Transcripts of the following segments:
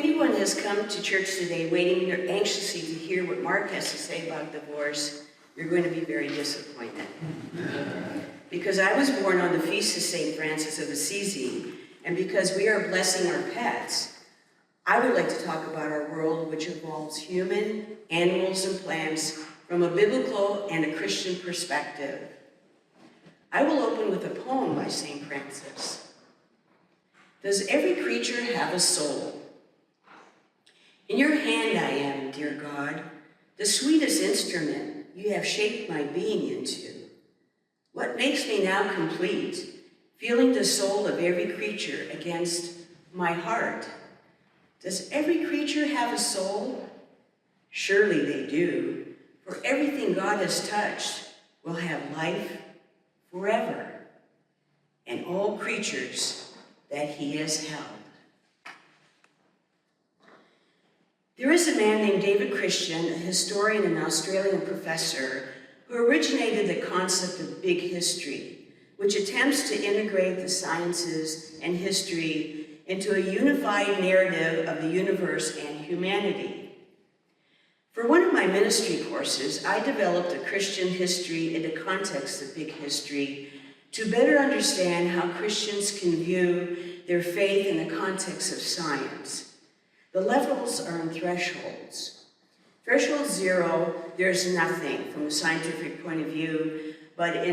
anyone has come to church today waiting anxiously to hear what Mark has to say about divorce, you're going to be very disappointed. Because I was born on the feast of St. Francis of Assisi, and because we are blessing our pets, I would like to talk about our world, which involves human, animals, and plants from a biblical and a Christian perspective. I will open with a poem by St. Francis. Does every creature have a soul? In your hand I am, dear God, the sweetest instrument you have shaped my being into. What makes me now complete, feeling the soul of every creature against my heart? Does every creature have a soul? Surely they do, for everything God has touched will have life forever, and all creatures that he has held. There is a man named David Christian, a historian and Australian professor, who originated the concept of big history, which attempts to integrate the sciences and history into a unified narrative of the universe and humanity. For one of my ministry courses, I developed a Christian history in the context of big history to better understand how Christians can view their faith in the context of science. The levels are in thresholds. Threshold 0, there's nothing from a scientific point of view, but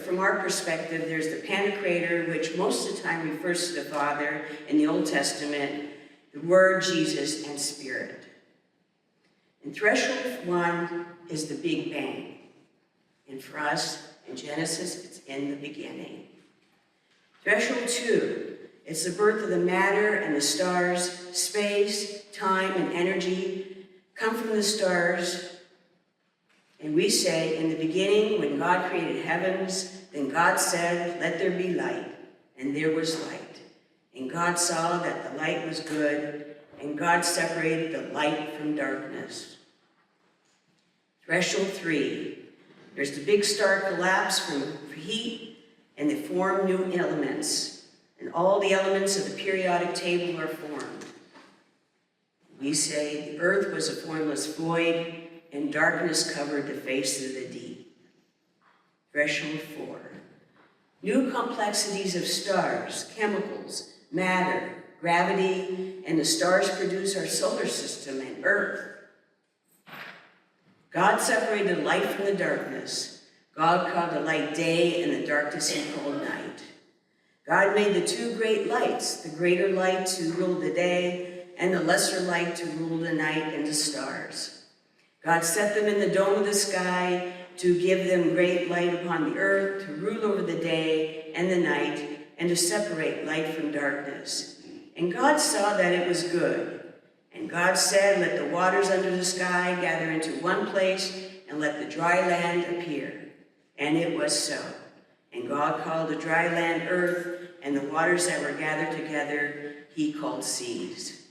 from our perspective, there's the Pantocrator, which most of the time refers to the Father in the Old Testament, the Word, Jesus, and Spirit. And threshold 1 is the Big Bang. And for us, in Genesis, it's in the beginning. Threshold 2, it's the birth of the matter and the stars. Space, time, and energy come from the stars. And we say, in the beginning, when God created heavens, then God said, let there be light. And there was light. And God saw that the light was good, and God separated the light from darkness. Threshold 3, there's the big star collapse from heat, and they form new elements. And all the elements of the periodic table are formed. We say the earth was a formless void, and darkness covered the face of the deep. Threshold 4, new complexities of stars, chemicals, matter, gravity, and the stars produce our solar system and Earth. God separated the light from the darkness. God called the light day, and the darkness he called night. God made the two great lights, the greater light to rule the day, and the lesser light to rule the night and the stars. God set them in the dome of the sky to give them great light upon the earth, to rule over the day and the night, and to separate light from darkness. And God saw that it was good. And God said, let the waters under the sky gather into one place, and let the dry land appear. And it was so. And God called the dry land earth, and the waters that were gathered together he called seas.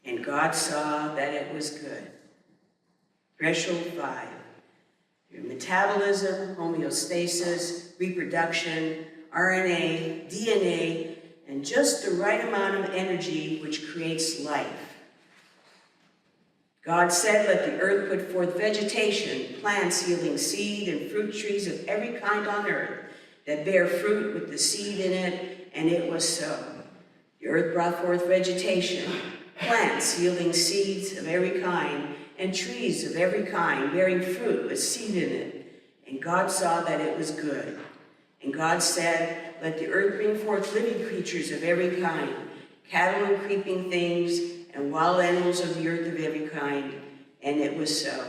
And God saw that it was good. Threshold 5, your metabolism, homeostasis, reproduction, RNA, DNA, and just the right amount of energy which creates life. God said, let the earth put forth vegetation, plants yielding seed, and fruit trees of every kind on earth that bear fruit with the seed in it, and it was so. The earth brought forth vegetation, plants yielding seeds of every kind, and trees of every kind bearing fruit with seed in it. And God saw that it was good. And God said, let the earth bring forth living creatures of every kind, cattle and creeping things, and wild animals of the earth of every kind. And it was so.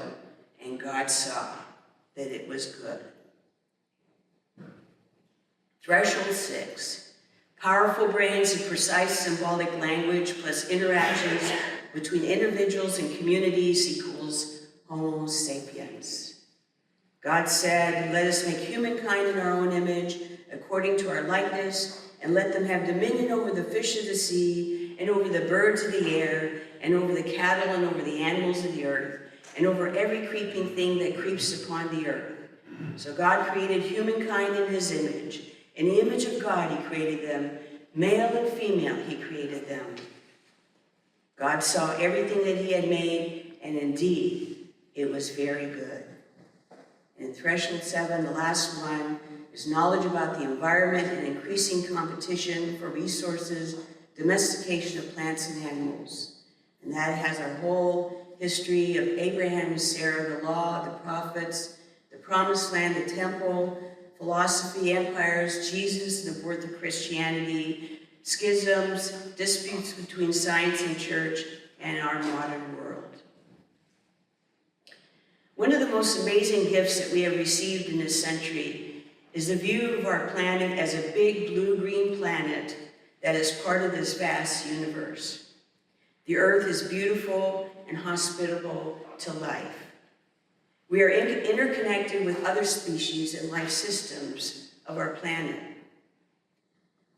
And God saw that it was good. Threshold 6, powerful brains and precise symbolic language plus interactions between individuals and communities equals Homo sapiens. God said, let us make humankind in our own image, according to our likeness, and let them have dominion over the fish of the sea, and over the birds of the air, and over the cattle, and over the animals of the earth, and over every creeping thing that creeps upon the earth. So God created humankind in his image. In the image of God he created them. Male and female, he created them. God saw everything that he had made, and indeed, it was very good. In Threshold 7, the last one, is knowledge about the environment and increasing competition for resources, domestication of plants and animals. And that has our whole history of Abraham and Sarah, the law, the prophets, the promised land, the temple, philosophy, empires, Jesus, the birth of Christianity, schisms, disputes between science and church, and our modern world. One of the most amazing gifts that we have received in this century is the view of our planet as a big blue-green planet that is part of this vast universe. The earth is beautiful and hospitable to life. We are interconnected with other species and life systems of our planet.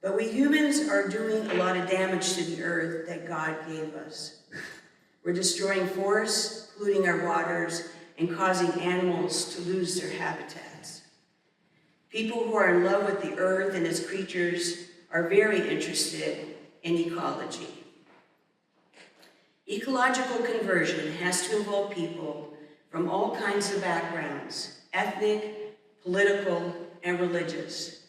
But we humans are doing a lot of damage to the earth that God gave us. We're destroying forests, polluting our waters, and causing animals to lose their habitats. People who are in love with the earth and its creatures are very interested in ecology. Ecological conversion has to involve people from all kinds of backgrounds, ethnic, political, and religious.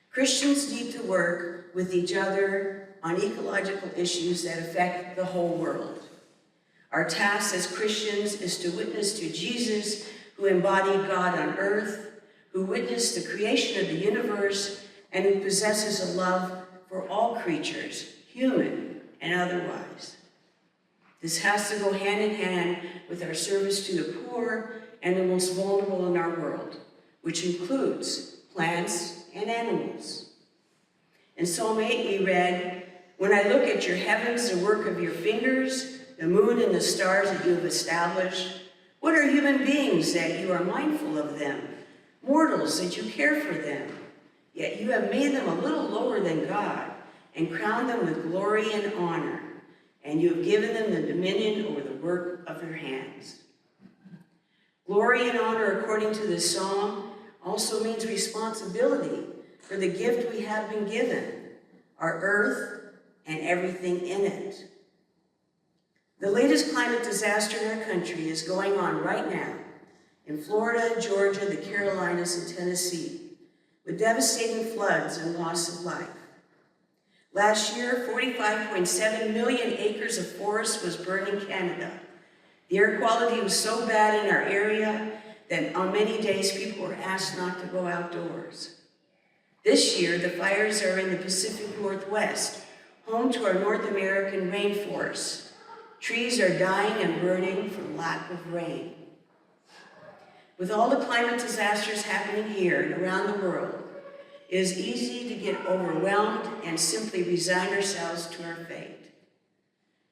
Christians need to work with each other on ecological issues that affect the whole world. Our task as Christians is to witness to Jesus, who embodied God on earth, who witnessed the creation of the universe, and who possesses a love for all creatures, human and otherwise. This has to go hand in hand with our service to the poor and the most vulnerable in our world, which includes plants and animals. In Psalm 8 we read, "When I look at your heavens, the work of your fingers, the moon and the stars that you have established, what are human beings that you are mindful of them, mortals that you care for them? Yet you have made them a little lower than God and crowned them with glory and honor, and you have given them the dominion over the work of their hands." Glory and honor, according to this psalm, also means responsibility for the gift we have been given, our earth and everything in it. The latest climate disaster in our country is going on right now in Florida, Georgia, the Carolinas, and Tennessee, with devastating floods and loss of life. Last year, 45.7 million acres of forest was burned in Canada. The air quality was so bad in our area that on many days people were asked not to go outdoors. This year, the fires are in the Pacific Northwest, home to our North American rainforests. Trees are dying and burning from lack of rain. With all the climate disasters happening here and around the world, it is easy to get overwhelmed and simply resign ourselves to our fate.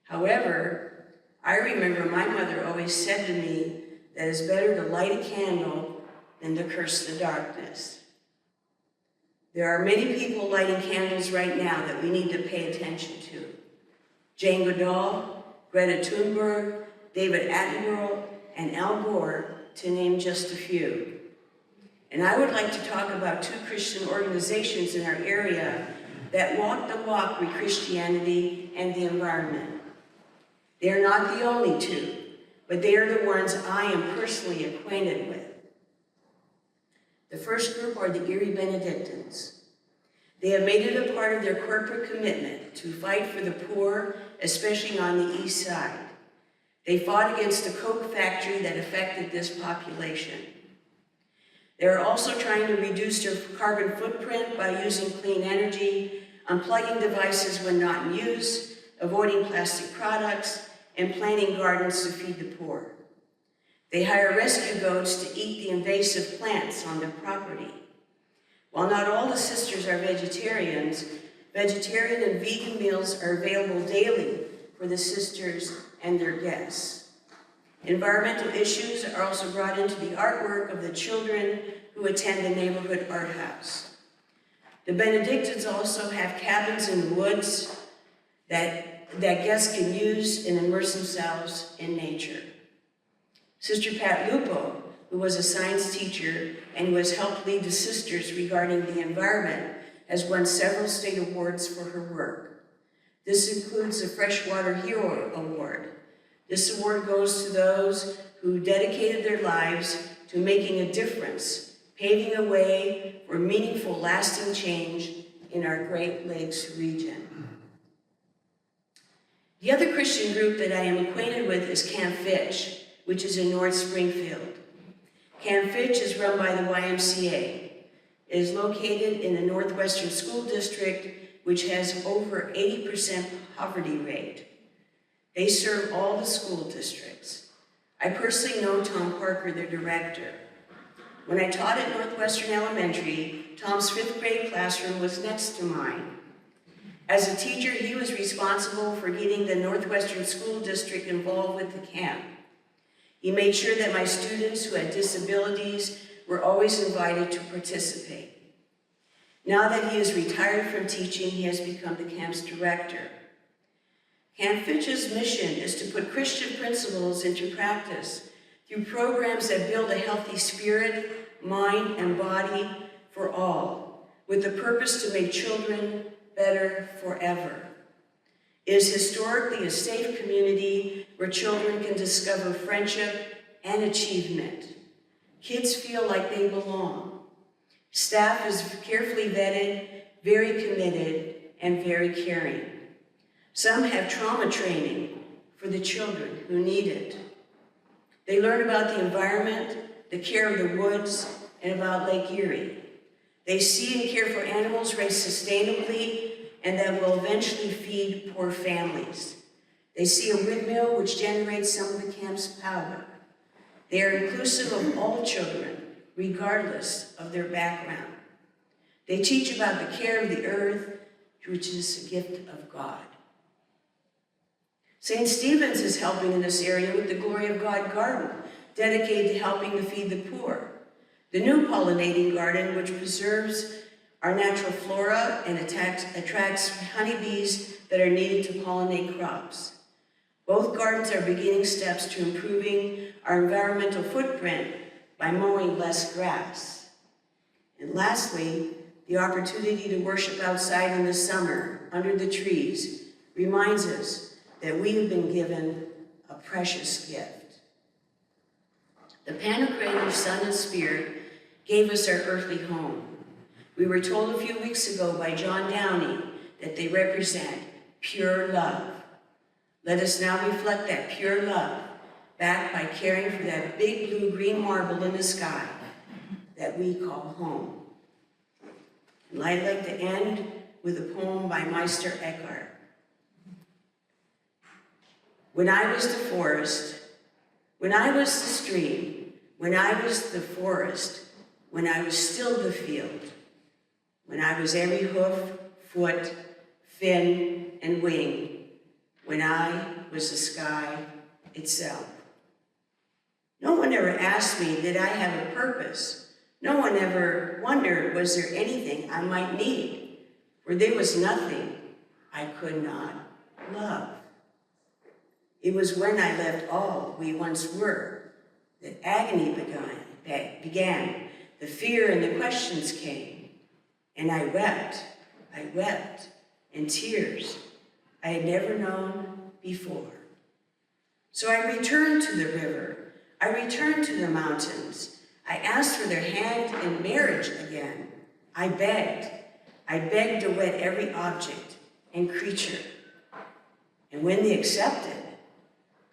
However, I remember my mother always said to me that it's better to light a candle than to curse the darkness. There are many people lighting candles right now that we need to pay attention to. Jane Goodall, Greta Thunberg, David Attenborough, and Al Gore, to name just a few. And I would like to talk about two Christian organizations in our area that walk the walk with Christianity and the environment. They are not the only two, but they are the ones I am personally acquainted with. The first group are the Erie Benedictines. They have made it a part of their corporate commitment to fight for the poor, especially on the east side. They fought against the Coke factory that affected this population. They are also trying to reduce their carbon footprint by using clean energy, unplugging devices when not in use, avoiding plastic products, and planting gardens to feed the poor. They hire rescue goats to eat the invasive plants on their property. While not all the sisters are vegetarians, vegetarian and vegan meals are available daily for the sisters and their guests. Environmental issues are also brought into the artwork of the children who attend the neighborhood art house. The Benedictines also have cabins in the woods that guests can use and immerse themselves in nature. Sister Pat Lupo, who was a science teacher and who has helped lead the sisters regarding the environment, has won several state awards for her work. This includes the Freshwater Hero Award. This award goes to those who dedicated their lives to making a difference, paving a way for meaningful, lasting change in our Great Lakes region. The other Christian group that I am acquainted with is Camp Fitch, which is in North Springfield. Camp Fitch is run by the YMCA. It is located in the Northwestern School District, which has over 80% poverty rate. They serve all the school districts. I personally know Tom Parker, their director. When I taught at Northwestern Elementary, Tom's 5th grade classroom was next to mine. As a teacher, he was responsible for getting the Northwestern School District involved with the camp. He made sure that my students who had disabilities were always invited to participate. Now that he is retired from teaching, he has become the camp's director. Camp Fitch's mission is to put Christian principles into practice through programs that build a healthy spirit, mind, and body for all, with the purpose to make children better forever. It is historically a safe community where children can discover friendship and achievement. Kids feel like they belong. Staff is carefully vetted, very committed, and very caring. Some have trauma training for the children who need it. They learn about the environment, the care of the woods, and about Lake Erie. They see and care for animals raised sustainably and that will eventually feed poor families. They see a windmill which generates some of the camp's power. They are inclusive of all children, regardless of their background. They teach about the care of the earth, which is a gift of God. St. Stephen's is helping in this area with the Glory of God garden, dedicated to helping to feed the poor. The new pollinating garden, which preserves our natural flora and attracts honeybees that are needed to pollinate crops. Both gardens are beginning steps to improving our environmental footprint by mowing less grass. And lastly, the opportunity to worship outside in the summer, under the trees, reminds us that we have been given a precious gift. The Pantocrator Son and Spirit gave us our earthly home. We were told a few weeks ago by John Downey that they represent pure love. Let us now reflect that pure love back by caring for that big blue-green marble in the sky that we call home. And I'd like to end with a poem by Meister Eckhart. When I was the forest, when I was the stream, when I was the forest, when I was still the field, when I was every hoof, foot, fin, and wing, when I was the sky itself. No one ever asked me, did I have a purpose? No one ever wondered, was there anything I might need? For there was nothing I could not love. It was when I left all we once were that agony began. The fear and the questions came. And I wept, in tears I had never known before. So I returned to the river, I returned to the mountains. I asked for their hand in marriage again. I begged to wed every object and creature. And when they accepted,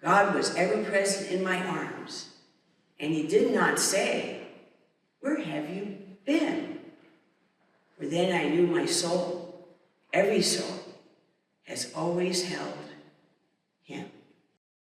God was ever present in my arms. And he did not say, where have you been? For then I knew my soul, every soul, has always held